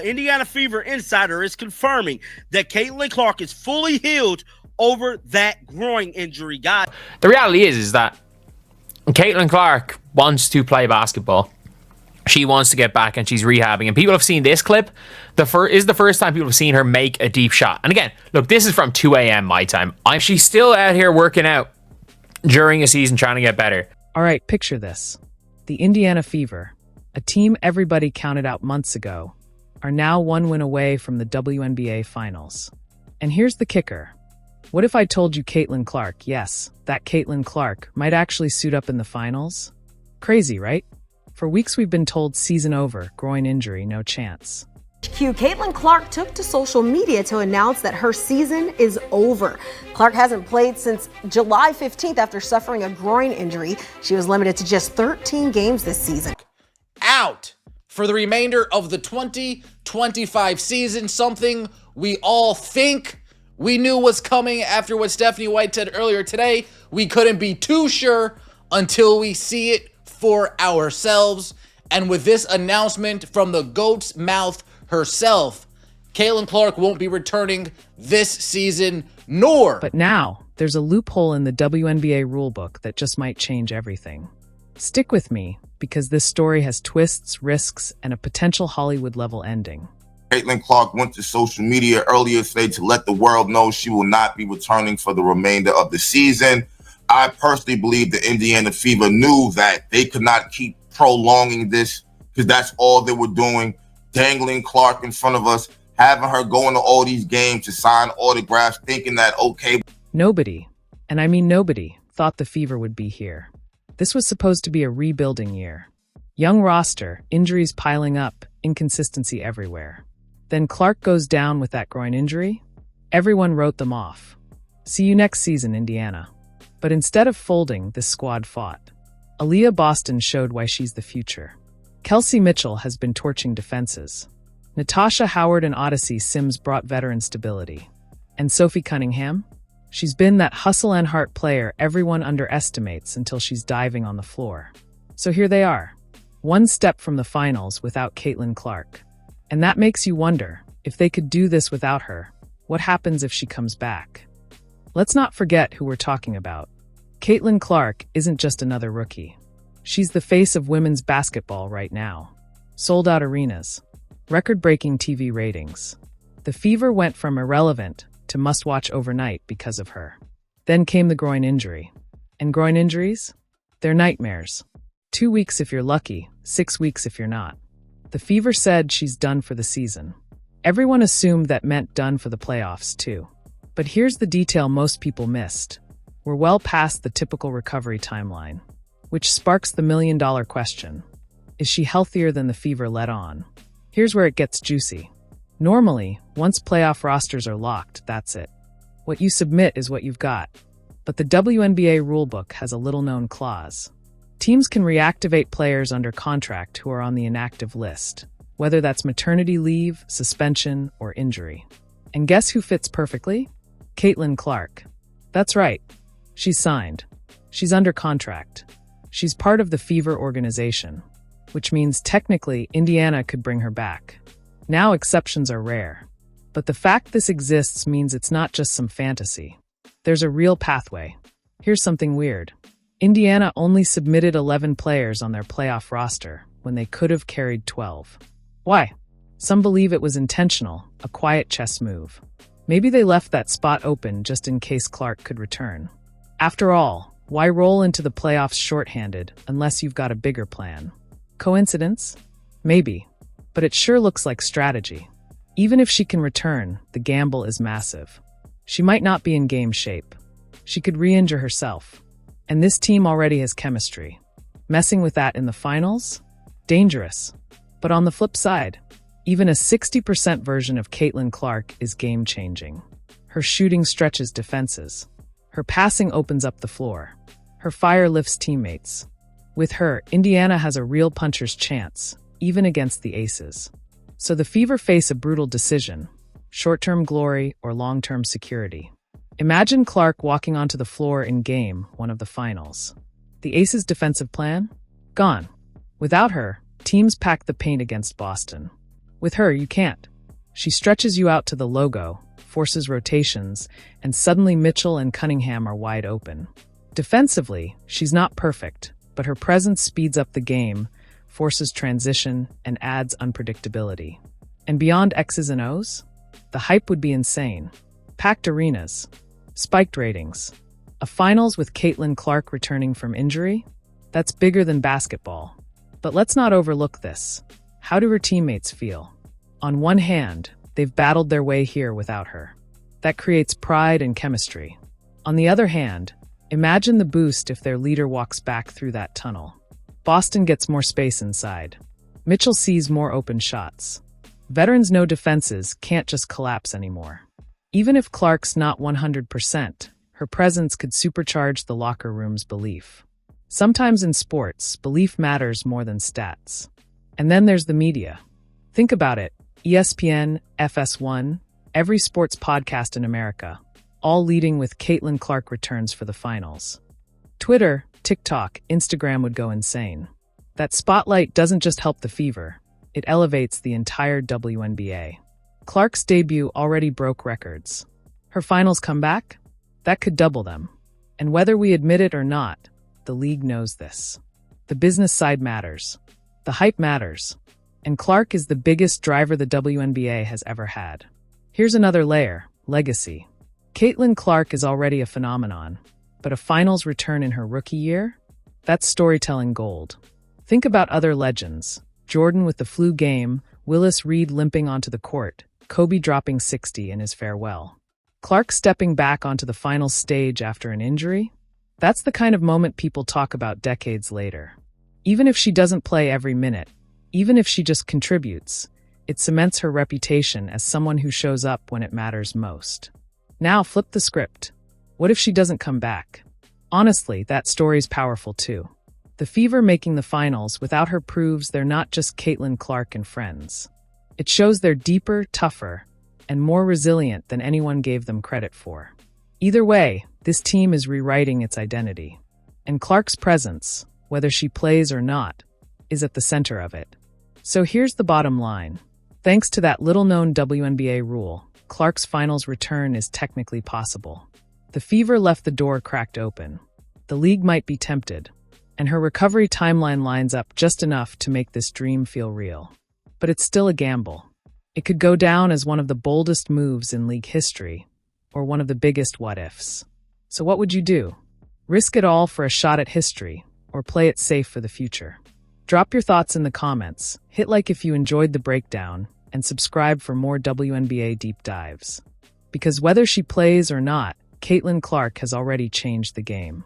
Indiana Fever insider is confirming that Caitlin Clark is fully healed over that groin injury, guys. The reality is that Caitlin Clark wants to play basketball. She wants to get back and she's rehabbing. And people have seen this clip. This is the first time people have seen her make a deep shot. And again, look, this is from 2 a.m. my time. She's still out here working out during a season trying to get better. All right, picture this. The Indiana Fever, a team everybody counted out months ago, are now one win away from the WNBA Finals. And here's the kicker. What if I told you Caitlin Clark, yes, that Caitlin Clark, might actually suit up in the finals? Crazy, right? For weeks we've been told season over, groin injury, no chance. Caitlin Clark took to social media to announce that her season is over. Clark hasn't played since July 15th after suffering a groin injury. She was limited to just 13 games this season. Out for the remainder of the 2025 season, something we all think we knew was coming after what Stephanie White said earlier today. We couldn't be too sure until we see it for ourselves. And with this announcement from the GOAT's mouth herself, Caitlin Clark won't be returning this season, nor... But now, there's a loophole in the WNBA rulebook that just might change everything. Stick with me, because this story has twists, risks, and a potential Hollywood-level ending. Caitlin Clark went to social media earlier today to let the world know she will not be returning for the remainder of the season. I personally believe the Indiana Fever knew that they could not keep prolonging this because that's all they were doing, dangling Clark in front of us, having her go into all these games to sign autographs, thinking that, okay. Nobody, and I mean nobody, thought the Fever would be here. This was supposed to be a rebuilding year. Young roster, injuries piling up, inconsistency everywhere. Then Clark goes down with that groin injury. Everyone wrote them off. See you next season, Indiana. But instead of folding, this squad fought. Aaliyah Boston showed why she's the future. Kelsey Mitchell has been torching defenses. Natasha Howard and Odyssey Sims brought veteran stability. And Sophie Cunningham? She's been that hustle and heart player everyone underestimates until she's diving on the floor. So here they are, one step from the finals without Caitlin Clark. And that makes you wonder, if they could do this without her, what happens if she comes back? Let's not forget who we're talking about. Caitlin Clark isn't just another rookie. She's the face of women's basketball right now. Sold-out arenas, record-breaking TV ratings. The Fever went from irrelevant to must-watch overnight because of her. Then came the groin injury. And groin injuries? They're nightmares. 2 weeks if you're lucky, 6 weeks if you're not. The Fever said she's done for the season. Everyone assumed that meant done for the playoffs, too. But here's the detail most people missed. We're well past the typical recovery timeline, which sparks the million-dollar question. Is she healthier than the Fever let on? Here's where it gets juicy. Normally, once playoff rosters are locked, that's it. What you submit is what you've got. But the WNBA rulebook has a little-known clause. Teams can reactivate players under contract who are on the inactive list, whether that's maternity leave, suspension, or injury. And guess who fits perfectly? Caitlin Clark. That's right. She's signed. She's under contract. She's part of the Fever organization, which means technically Indiana could bring her back. Now exceptions are rare. But the fact this exists means it's not just some fantasy. There's a real pathway. Here's something weird. Indiana only submitted 11 players on their playoff roster when they could have carried 12. Why? Some believe it was intentional, a quiet chess move. Maybe they left that spot open just in case Clark could return. After all, why roll into the playoffs shorthanded unless you've got a bigger plan? Coincidence? Maybe. But it sure looks like strategy. Even if she can return, the gamble is massive. She might not be in game shape. She could re-injure herself. And this team already has chemistry. Messing with that in the finals? Dangerous. But on the flip side, even a 60% version of Caitlin Clark is game-changing. Her shooting stretches defenses. Her passing opens up the floor. Her fire lifts teammates. With her, Indiana has a real puncher's chance, even against the aces. So the Fever face a brutal decision: short-term glory or long-term security. Imagine Clark walking onto the floor in Game 1 of the finals. The Aces' defensive plan? Gone. Without her, teams packed the paint against Boston. With her, you can't. She stretches you out to the logo, forces rotations, and suddenly Mitchell and Cunningham are wide open. Defensively, she's not perfect, but her presence speeds up the game, forces transition, and adds unpredictability. And beyond X's and O's, the hype would be insane. Packed arenas, spiked ratings, a finals with Caitlin Clark returning from injury? That's bigger than basketball. But let's not overlook this. How do her teammates feel? On one hand, they've battled their way here without her. That creates pride and chemistry. On the other hand, imagine the boost if their leader walks back through that tunnel. Boston gets more space inside. Mitchell sees more open shots. Veterans know defenses can't just collapse anymore. Even if Clark's not 100%, her presence could supercharge the locker room's belief. Sometimes in sports, belief matters more than stats. And then there's the media. Think about it. ESPN, FS1, every sports podcast in America, all leading with Caitlin Clark returns for the finals. Twitter, TikTok, Instagram would go insane. That spotlight doesn't just help the Fever, it elevates the entire WNBA. Clark's debut already broke records. Her finals comeback? That could double them. And whether we admit it or not, the league knows this. The business side matters. The hype matters. And Clark is the biggest driver the WNBA has ever had. Here's another layer, legacy. Caitlin Clark is already a phenomenon, but a finals return in her rookie year? That's storytelling gold. Think about other legends. Jordan with the flu game, Willis Reed limping onto the court, Kobe dropping 60 in his farewell. Clark stepping back onto the finals stage after an injury? That's the kind of moment people talk about decades later. Even if she doesn't play every minute, even if she just contributes, it cements her reputation as someone who shows up when it matters most. Now flip the script. What if she doesn't come back? Honestly, that story's powerful too. The Fever making the finals without her proves they're not just Caitlin Clark and friends. It shows they're deeper, tougher, and more resilient than anyone gave them credit for. Either way, this team is rewriting its identity. And Clark's presence, whether she plays or not, is at the center of it. So here's the bottom line. Thanks to that little-known WNBA rule, Clark's finals return is technically possible. The Fever left the door cracked open. The league might be tempted, and her recovery timeline lines up just enough to make this dream feel real. But it's still a gamble. It could go down as one of the boldest moves in league history, or one of the biggest what-ifs. So what would you do? Risk it all for a shot at history, or play it safe for the future? Drop your thoughts in the comments, hit like if you enjoyed the breakdown, and subscribe for more WNBA deep dives. Because whether she plays or not, Caitlin Clark has already changed the game.